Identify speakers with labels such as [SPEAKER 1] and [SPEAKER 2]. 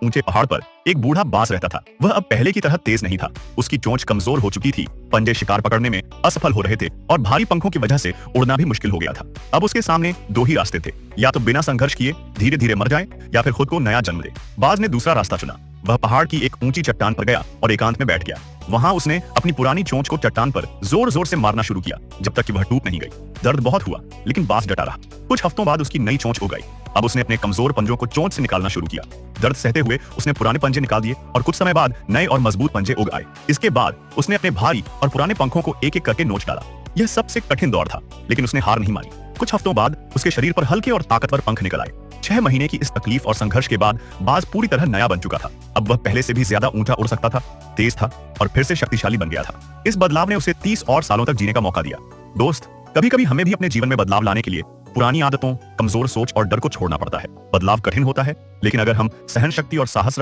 [SPEAKER 1] ऊंचे पहाड़ पर एक बूढ़ा बाज रहता था। वह अब पहले की तरह तेज नहीं था। उसकी चोंच कमजोर हो चुकी थी, पंजे शिकार पकड़ने में असफल हो रहे थे और भारी पंखों की वजह से उड़ना भी मुश्किल हो गया था। अब उसके सामने दो ही रास्ते थे, या तो बिना संघर्ष किए धीरे धीरे मर जाए या फिर खुद को नया जन्म दे। बाज ने दूसरा रास्ता चुना। वह पहाड़ की एक ऊंची चट्टान पर गया और एकांत में बैठ गया। वहां उसने अपनी पुरानी चोंच को चट्टान पर जोर जोर से मारना शुरू किया, जब तक कि वह टूट नहीं गई। दर्द बहुत हुआ, लेकिन बाज डटा रहा। कुछ हफ्तों बाद उसकी नई चोंच उग गई। अब उसने अपने कमजोर पंजों को चोंच से निकालना शुरू किया। दर्द सहते हुए उसने पुराने पंजे निकाल दिए और कुछ समय बाद नए और मजबूत पंजे उग आए। इसके बाद उसने अपने भारी और पुराने पंखों को एक एक करके नोच डाला। यह सबसे कठिन दौर था, लेकिन उसने हार नहीं मानी। कुछ हफ्तों बाद उसके शरीर पर हल्के और ताकतवर पंख निकल आए। 6 महीने की इस तकलीफ और संघर्ष के बाद बाज पूरी तरह नया बन चुका था। अब वह पहले से भी ज्यादा ऊंचा उड़ सकता था, तेज था और फिर से शक्तिशाली बन गया था। इस बदलाव ने उसे 30 और सालों तक जीने का मौका दिया। दोस्त, कभी-कभी हमें भी अपने जीवन में बदलाव लाने के लिए पुरानी आदतों, कमजोर सोच और डर को छोड़ना पड़ता है। बदलाव कठिन होता है, लेकिन अगर हम सहन शक्ति और साहस